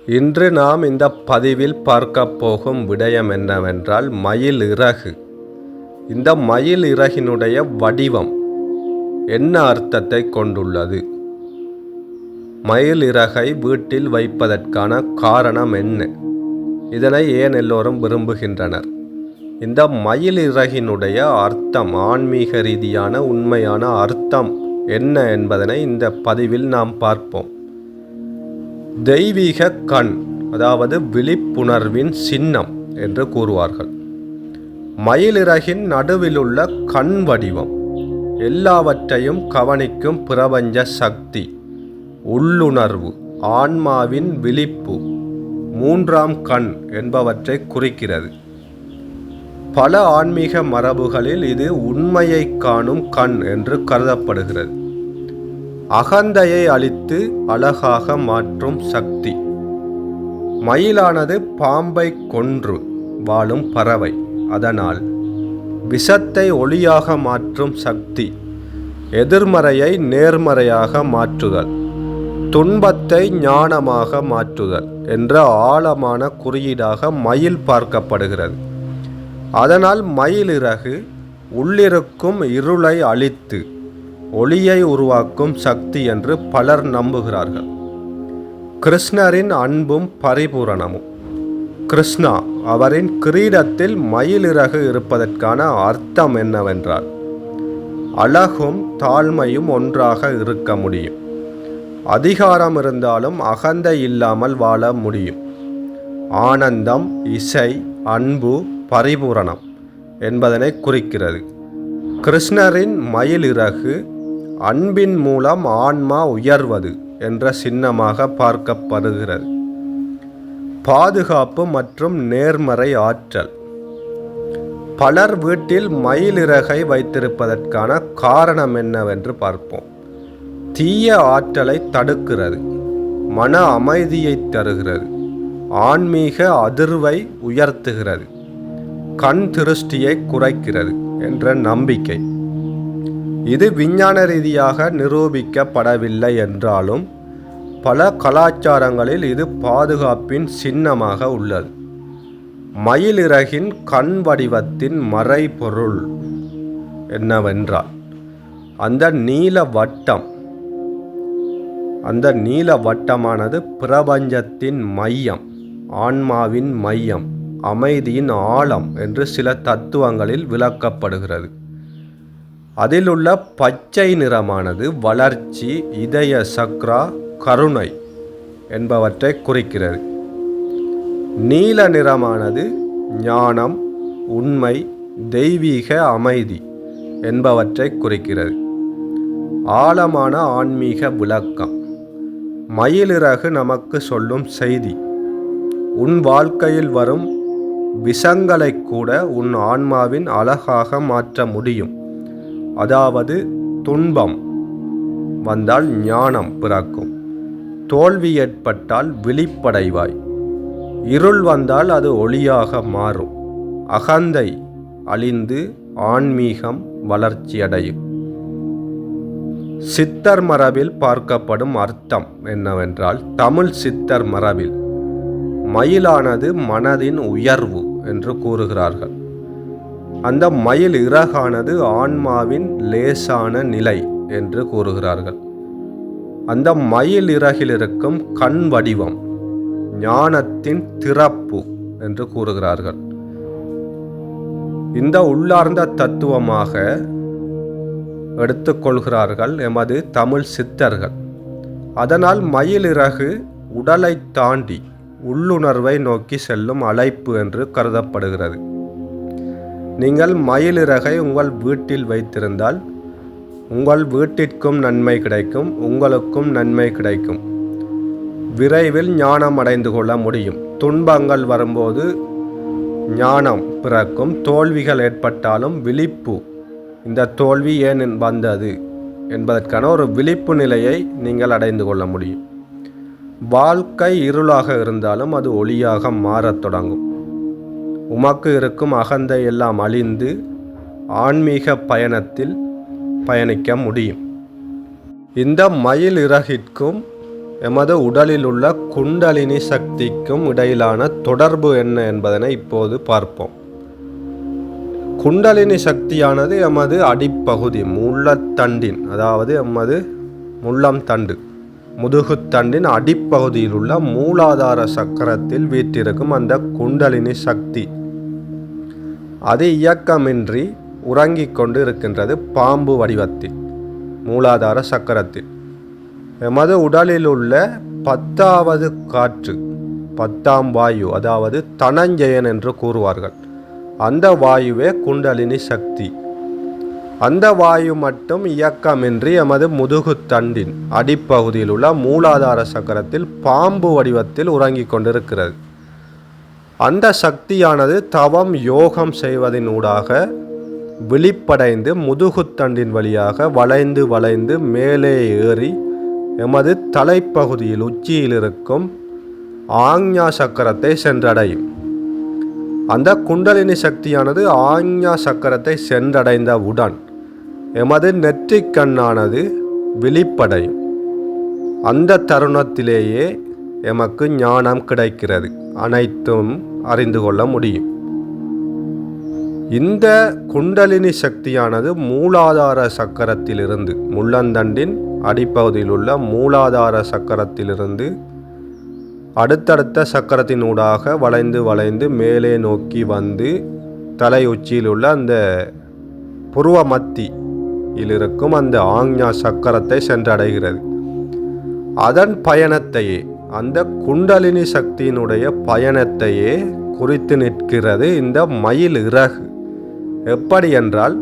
இன்று நாம் இந்த பதிவில் பார்க்க போகும் விடயம் என்னவென்றால் மயில் இறகு. இந்த மயில் இறகினுடைய வடிவம் என்ன அர்த்தத்தை கொண்டுள்ளது? மயில் இறகை வீட்டில் வைப்பதற்கான காரணம் என்ன? இதனை ஏன் எல்லோரும் விரும்புகின்றனர்? இந்த மயில் இறகினுடைய அர்த்தம், ஆன்மீக ரீதியான உண்மையான அர்த்தம் என்ன என்பதனை இந்த பதிவில் நாம் பார்ப்போம். தெய்வீக கண், அதாவது விழிப்புணர்வின் சின்னம் என்று கூறுவார்கள். மயிலிறகின் நடுவிலுள்ள கண் வடிவம் எல்லாவற்றையும் கவனிக்கும் பிரபஞ்ச சக்தி, உள்ளுணர்வு, ஆன்மாவின் விழிப்பு, மூன்றாம் கண் என்பவற்றை குறிக்கிறது. பல ஆன்மீக மரபுகளில் இது உண்மையை காணும் கண் என்று கருதப்படுகிறது. அகந்தையை அழித்து அழகாக மாற்றும் சக்தி. மயிலானது பாம்பை கொன்று வாழும் பறவை, அதனால் விஷத்தை ஒளியாக மாற்றும் சக்தி, எதிர்மறையை நேர்மறையாக மாற்றுதல், துன்பத்தை ஞானமாக மாற்றுதல் என்ற ஆழமான குறியீடாக மயில் பார்க்கப்படுகிறது. அதனால் மயிலிறகு உள்ளிருக்கும் இருளை அழித்து ஒளியை உருவாக்கும் சக்தி என்று பலர் நம்புகிறார்கள். கிருஷ்ணரின் அன்பும் பரிபூரணமும். கிருஷ்ணா அவரின் கிரீடத்தில் மயிலிறகு இருப்பதற்கான அர்த்தம் என்னவென்றால், அழகும் தாழ்மையும் ஒன்றாக இருக்க முடியும். அதிகாரம் இருந்தாலும் அகந்தை இல்லாமல் வாழ முடியும். ஆனந்தம், இசை, அன்பு, பரிபூரணம் என்பதனை குறிக்கிறது. கிருஷ்ணரின் மயிலிறகு அன்பின் மூலம் ஆன்மா உயர்வது என்ற சின்னமாக பார்க்கப்படுகிறது. பாதுகாப்பு மற்றும் நேர்மறை ஆற்றல். பலர் வீட்டில் மயிலிறகை வைத்திருப்பதற்கான காரணம் என்னவென்று பார்ப்போம். தீய ஆற்றலை தடுக்கிறது, மன அமைதியை தருகிறது, ஆன்மீக அதிர்வை உயர்த்துகிறது, கண் திருஷ்டியை குறைக்கிறது என்ற நம்பிக்கை. இது விஞ்ஞான ரீதியாக நிரூபிக்கப்படவில்லை என்றாலும் பல கலாச்சாரங்களில் இது பாதுகாப்பின் சின்னமாக உள்ளது. மயிலிறகின் கண் வடிவத்தின் மறைபொருள் என்னவென்றால், அந்த நீல வட்டமானது பிரபஞ்சத்தின் மையம், ஆன்மாவின் மையம், அமைதியின் ஆழம் என்று சில தத்துவங்களில் விளக்கப்படுகிறது. அதிலுள்ள பச்சை நிறமானது வளர்ச்சி, இதய சக்ரா, கருணை என்பவற்றை குறிக்கிறது. நீல நிறமானது ஞானம், உண்மை, தெய்வீக அமைதி என்பவற்றை குறிக்கிறது. ஆழமான ஆன்மீக விளக்கம். மயிலிறகு நமக்கு சொல்லும் செய்தி, உன் வாழ்க்கையில் வரும் விஷங்களை கூட உன் ஆன்மாவின் அழகாக மாற்ற முடியும். அதாவது துன்பம் வந்தால் ஞானம் பிறக்கும், தோல்வி ஏற்பட்டால் விழிப்படைவாய், இருள் வந்தால் அது ஒளியாக மாறும், அகந்தை அழிந்து ஆன்மீகம் வளர்ச்சியடையும். சித்தர் மரபில் பார்க்கப்படும் அர்த்தம் என்னவென்றால், தமிழ் சித்தர் மரபில் மயிலானது மனதின் உயர்வு என்று கூறுகிறார்கள். அந்த மயில் இறகானது ஆன்மாவின் லேசான நிலை என்று கூறுகிறார்கள். அந்த மயில் இறகில் இருக்கும் கண் வடிவம் ஞானத்தின் திறப்பு என்று கூறுகிறார்கள். இந்த உள்ளார்ந்த தத்துவமாக எடுத்துக்கொள்கிறார்கள் எமது தமிழ் சித்தர்கள். அதனால் மயிலிறகு உடலை தாண்டி உள்ளுணர்வை நோக்கி செல்லும் அழைப்பு என்று கருதப்படுகிறது. நீங்கள் மயிலிறகை உங்கள் வீட்டில் வைத்திருந்தால் உங்கள் வீட்டிற்கும் நன்மை கிடைக்கும், உங்களுக்கும் நன்மை கிடைக்கும். விரைவில் ஞானம் அடைந்து கொள்ள முடியும். துன்பங்கள் வரும்போது ஞானம் பிறக்கும். தோல்விகள் ஏற்பட்டாலும் விழிப்பு, இந்த தோல்வி ஏன் வந்தது என்பதற்கான ஒரு விழிப்பு நிலையை நீங்கள் அடைந்து கொள்ள முடியும். வாழ்க்கை இருளாக இருந்தாலும் அது ஒளியாக மாறத் தொடங்கும். உமக்கு இருக்கும் அகந்தை எல்லாம் அழிந்து ஆன்மீக பயணத்தில் பயணிக்க முடியும். இந்த மயில் இறகிற்கும் எமது உடலில் உள்ள குண்டலினி சக்திக்கும் இடையிலான தொடர்பு என்ன என்பதனை இப்போது பார்ப்போம். குண்டலினி சக்தியானது எமது அடிப்பகுதி முள்ளத்தண்டின், அதாவது எமது முள்ளம் தண்டு முதுகுத்தண்டின் அடிப்பகுதியில் உள்ள மூலாதார சக்கரத்தில் வீற்றிருக்கும் அந்த குண்டலினி சக்தி அது இயக்கமின்றி உறங்கிக் கொண்டு இருக்கின்றது பாம்பு வடிவத்தில் மூலாதார சக்கரத்தில். எமது உடலில் உள்ள 10வது காற்று, 10ஆம் வாயு, அதாவது தனஞ்சயன் என்று கூறுவார்கள். அந்த வாயுவே குண்டலினி சக்தி. அந்த வாயு மட்டும் இயக்கமின்றி எமது முதுகுத்தண்டின் அடிப்பகுதியில் உள்ள மூலாதார சக்கரத்தில் பாம்பு வடிவத்தில் உறங்கிக் கொண்டிருக்கிறது. அந்த சக்தியானது தவம் யோகம் செய்வதின் ஊடாக விழிப்படைந்து முதுகுத்தண்டின் வழியாக வளைந்து வளைந்து மேலே ஏறி எமது தலைப்பகுதியில் உச்சியில் இருக்கும் ஆஞ்ஞா சக்கரத்தை சென்றடையும். அந்த குண்டலினி சக்தியானது ஆஞ்ஞா சக்கரத்தை சென்றடைந்தவுடன் எமது நெற்றிக் கண்ணானது விழிப்படையும். அந்த தருணத்திலேயே எமக்கு ஞானம் கிடைக்கிறது, அனைத்தும் அறிந்து கொள்ள முடியும். இந்த குண்டலினி சக்தியானது மூலாதார சக்கரத்திலிருந்து, முள்ளந்தண்டின் அடிப்பகுதியில் உள்ள மூலாதார சக்கரத்திலிருந்து அடுத்தடுத்த சக்கரத்தினூடாக வளைந்து வளைந்து மேலே நோக்கி வந்து தலை உச்சியில் உள்ள அந்த புருவ மத்தியில் இருக்கும் அந்த ஆஞ்ஞா சக்கரத்தை சென்றடைகிறது. அதன் பயணத்தையே, அந்த குண்டலினி சக்தியினுடைய பயணத்தையே குறித்து நிற்கிறது இந்த மயில் இறகு. எப்படி என்றால்,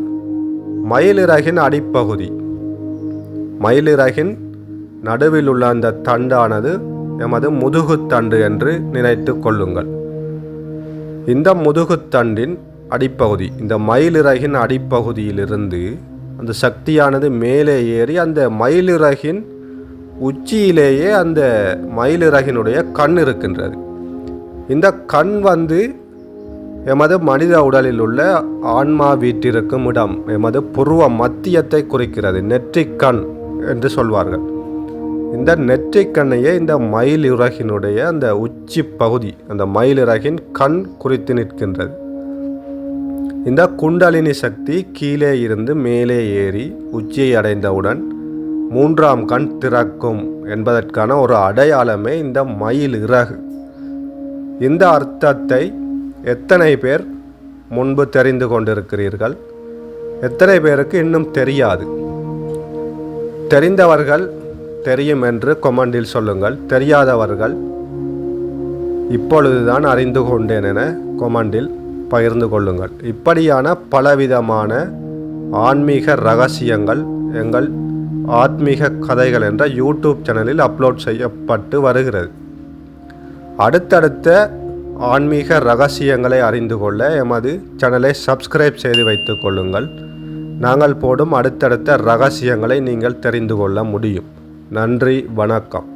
மயிலிறகின் அடிப்பகுதி, மயிலிறகின் நடுவில் உள்ள அந்த தண்டானது எமது முதுகுத்தண்டு என்று நினைத்து கொள்ளுங்கள். இந்த முதுகுத்தண்டின் அடிப்பகுதி, இந்த மயிலிறகின் அடிப்பகுதியிலிருந்து அந்த சக்தியானது மேலே ஏறி அந்த மயிலிறகின் உச்சியிலேயே அந்த மயிலிறகினுடைய கண் இருக்கின்றது. இந்த கண் வந்து எமது மனித உடலில் உள்ள ஆன்மா வீற்றிருக்கும் இடம், எமது புருவ மத்தியத்தை குறிக்கிறது. நெற்றிக்கண் என்று சொல்வார்கள். இந்த நெற்றிக்கண்ணையே இந்த மயிலிறகினுடைய அந்த உச்சி பகுதி, அந்த மயிலிறகின் கண் குறித்து நிற்கின்றது. இந்த குண்டலினி சக்தி கீழே இருந்து மேலே ஏறி உச்சியை அடைந்தவுடன் 3ஆம் கண் திறக்கும் என்பதற்கான ஒரு அடையாளமே இந்த மயில் இறகு. இந்த அர்த்தத்தை எத்தனை பேர் முன்பு தெரிந்து கொண்டிருக்கிறீர்கள்? எத்தனை பேருக்கு இன்னும் தெரியாது? தெரிந்தவர்கள் தெரியும் என்று கொமெண்டில் சொல்லுங்கள். தெரியாதவர்கள் இப்பொழுதுதான் அறிந்து கொண்டேன் என கொமெண்டில் பகிர்ந்து கொள்ளுங்கள். இப்படியான பலவிதமான ஆன்மீக ரகசியங்கள் எங்கள் ஆத்மீக கதைகள் என்ற யூடியூப் சேனலில் அப்லோட் செய்யப்பட்டு வருகிறது. அடுத்தடுத்த ஆன்மீக ரகசியங்களை அறிந்து கொள்ள எமது சேனலை சப்ஸ்கிரைப் செய்து வைத்து கொள்ளுங்கள். நாங்கள் போடும் அடுத்தடுத்த ரகசியங்களை நீங்கள் தெரிந்து கொள்ள முடியும். நன்றி, வணக்கம்.